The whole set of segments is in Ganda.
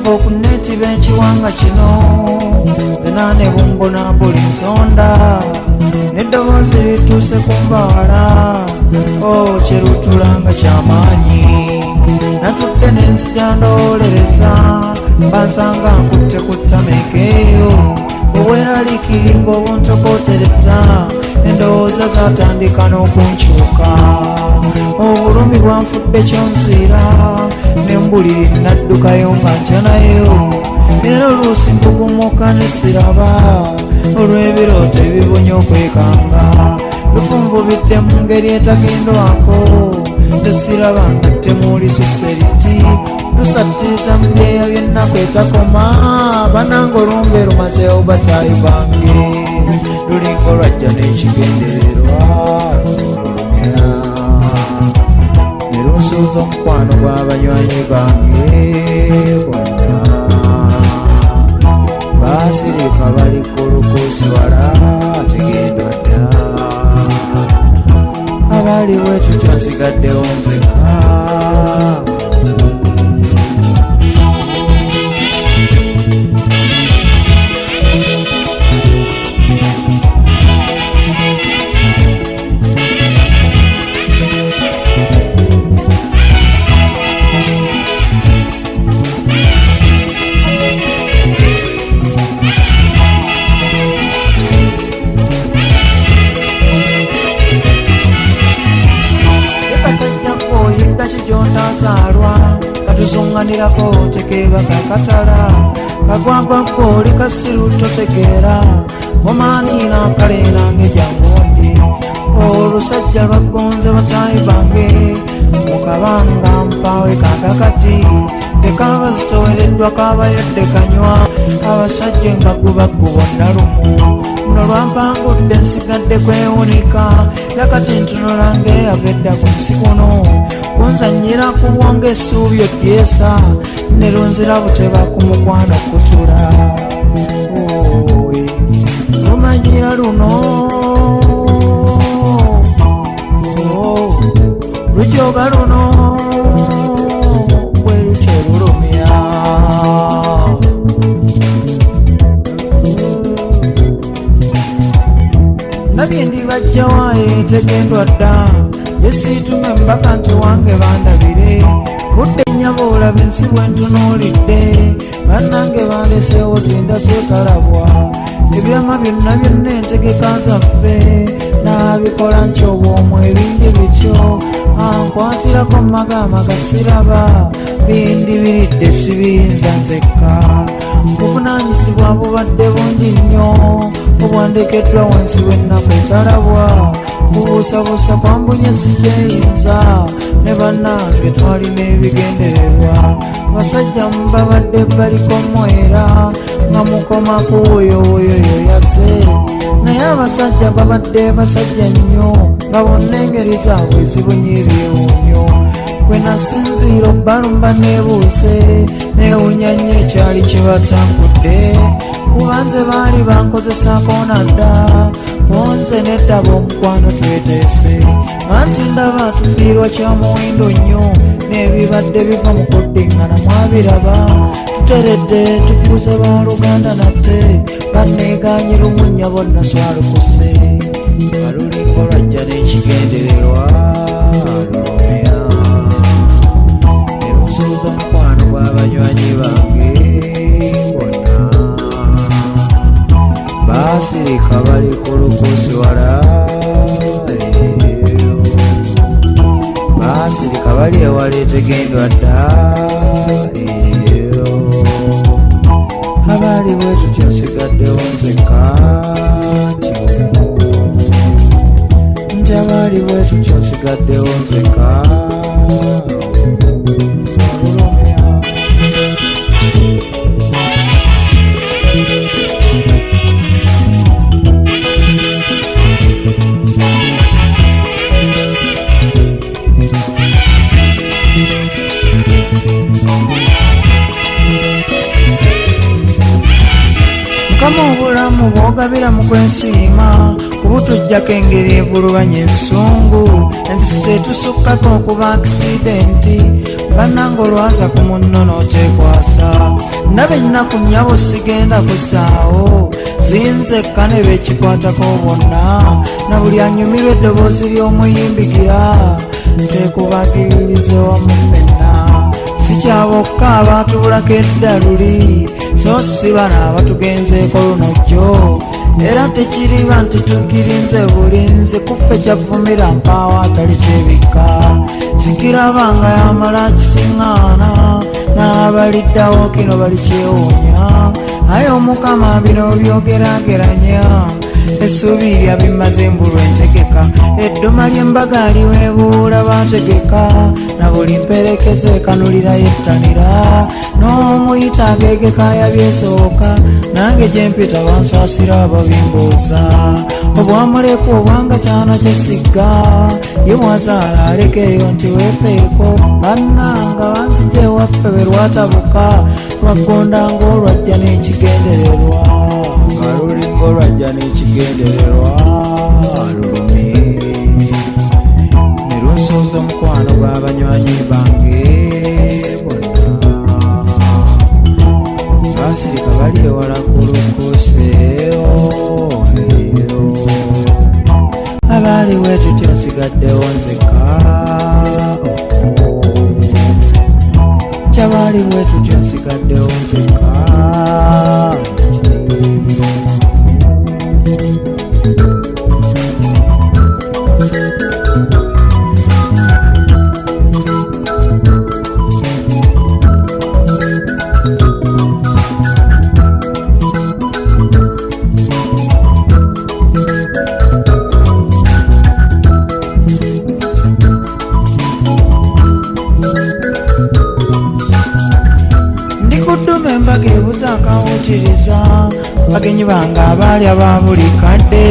Okuneti benchiwanga kino zenane bumbona buli nsonda neddoboozi lituuse kumbawala kyerutulanga kyamaanyi natudde nenzija ndowoolereza bansanga nkutte ku ttameekeeyo obweraliikirimba obuntokootereza endowooza zatandika n'okunkyuka obulumi bwanfudde kyonsiira nembuliri naddukayo nga ntya nayo era oluusi nkugumuka nesiraba olw'ebirooto ebibunya okwekanga lufunvubidde mu ngeri etagendwako tesiraba nga temuuli suseriti lusattiriza mu byeya by'ennaku etakoma bananga olumbe lumazeewo bataayi bange lulinga olwajja n'ekigendererwa nerunsuuza omukwano gw'abanywanyi bange bonna baasirika bali ku lukuusi wala tegenda dda abali bwetutyo nsigaddewo nzeka katuzunganirako tekeba kakatala kagwagwako likasiruto tegeera omaanina kalenange jangondi olusajja lwagonze bataayi bange mukabanga mpawe kakakati tekaba zitowereddwa kabayodde kanywa abasajja engagubaggu bonna lumu luno lwampangudde nsigadde kwewunika yakati ntunulange yagedda ku nsi kuno kunzanyira kuwonga essuubi odyesa nerunzira buteba ku mukwano kutula lumanyira luno lujoga luno bwe lutyo lulumya nabye ndibajjawaye tegendwa dda yesiitume mbaka nti wange bandabire budde nnyabo olaba ensi bwentunuulidde bannange bandeseewo zinda zeekalabwa ebyama byonna byonna entegeka zaffe naabikola nkyobwomu ebindi bityo ankwatirako magama gasiraba bindi biridde sibiyinza nzekka obuvunaanyizibwa bubadde bungi nnyo obwandekeddwa wansi w'ennaku etalabwa kubuusabuusa kwambunye sikyeyinza ne bannange twalina ebigendererwa basajja mubabadde baliko mwera nga mukomaku woyowoyoyo yase naye abasajja babadde basajja nnyo nga bonna engeri zaabwe zibunye ebyewuunyo kwe nasinziira obbalumba neebuuse neewunya nnyo ekyali kyebatambudde kubanze baali bankozesaako nadda bonze neddaba omukwano tweteese anti ndaba tufiirwa kyamuwindo nnyo n'ebibadde biva mu kuddingana mwabiraba tuteredde tufuuse baaluganda natte banneeganye lumunnya bonna swalukuse alulinga olwajja n'ekigendererwa ewali tegendwa dda. Abali bwe tutyo nsigaddewo nzekka nti abali bwe tutyo nsigaddewo nzekka. Mukama obulamu bwogabira mu kwensiima kubutujjako engeri evulubanya ensungu ensisi etusukkako okuba akisidenti bannanga olwaza ku munno n'otekwasa ndaba ennaku nnyabo sigenda kuzaawo zinzekka ne beekikwatako bonna na buli anyumirwa eddoboozi ly'omuyimbigira tekubagiririze wamu ffenna si kyabokka abaatubulako eddaluli so si bano abatugenzeeko lunojjo era tekiriba nti tukirinze bulinzi kuffe kyavumira mpaawo atali kyebikka sikirabanga yamala kisiŋŋaana n'abaliddawo kino bali kyewuunya aye omukama bino byogerageranya essuubi lya bimaze mbulwa entegeka edduma ly'embaga liweebuula bategeka na buli mperekeze ekanulira yettanira n'omuyita agegeka yabyesooka nange gye mpita bansaasira ababimbuuza obwamuleku obwanga kyana kyesigga ye mwazaala alekeeyo nti weefeeko bannanga banzije ewaffe bwe lwatabuka lwaggonda ng'olwajja n'ekigendererwa kaluli ng'olwajja n'ekigendererwa lulumi ne lunsooza omukwano gw'abanywanyi bange bonna basirika bali ewala ku lukuseeyo abali weetutyo nsigaddewo nzekka kyabali weetutyo nsigaddewo nzekka. Embaga ebuza akawutiriza bagenyi bange abaali aba buli kadde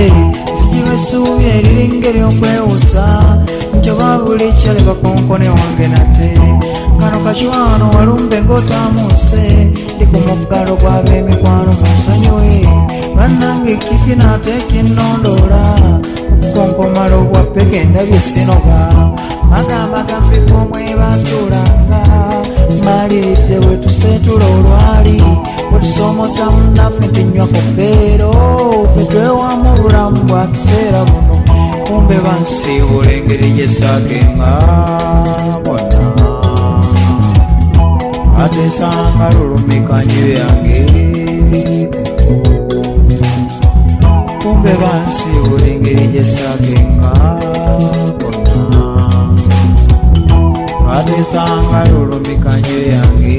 zijiba essuubi eriringa ery'okwewusa nti oba buli kyale bakonkone wange nate kano kakiwaano walumbe ng'otaamuuse ndi ku muggalo gw'ab'emikwano mu nsonyiwe bannange kiki naate kinnondoola okukonkomala obwappeke endabye sinoga bagamba gambiko mwebatuulanga maliridde bwe tuseetula olwali bwe tusoomoza munnaffe ntinywa ku bbeero ffe twewamu obulamu bwa kiseera buno kumbe bansiibula engeri gye saagenga bonna atesanga lulumikanye yange kumbe bansiibula engeri gye saagenga bonna atesanga lulumikanye yange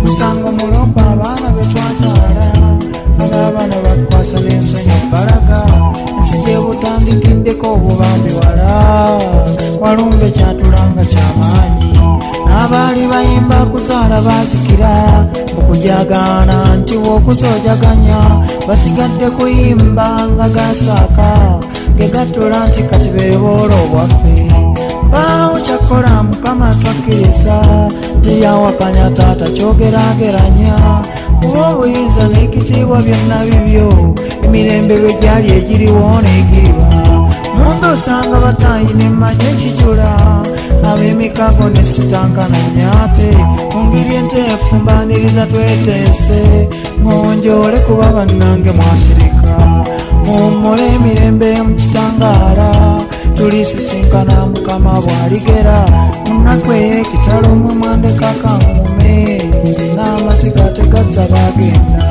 musango muloko abaana betwazaala abaabana bakwasa n'ensonyi balaga ensi gye butandikiddeko obubambi wala walumbe kyatulanga kyamaanyi n'abaali bayimba kuzaala baazikira okujagaana nti wokuzoojaganya basigadde kuyimba nga gasaaka gegatula nti kati beeboola obwaffe baawo kyakola mukama twakkiriza teyawakanya taata kyogeraageranya kuba obuyinza n'ekitiibwa byonna bibyo emirembe lwe gyali egiriwo n'egiriba mundu osanga batayina emmanya ekijula ab'emikago ne sitankana nyaate mu ngeri enteefu mbaniriza tweteese ngonjoole kuba bannange mwasirika mummule emirembe mu kitangaala tulisisinkana mukama bwaligera munaku ey'ekitalo mwe mwandeka kangume nti n'amaziga tegazza bagenda.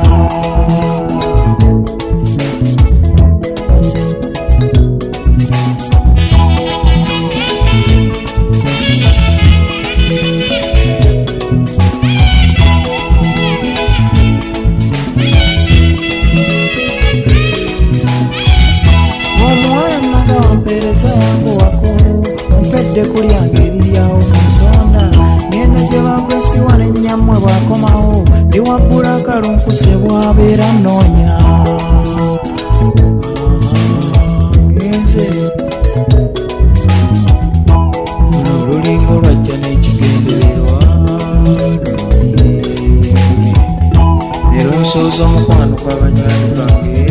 ndiwaggula akalunkuse bwabeera noonya ngenze olulingo lwajja n'ekigendererwa leero nsooza omukwano gw'abanywanyi bange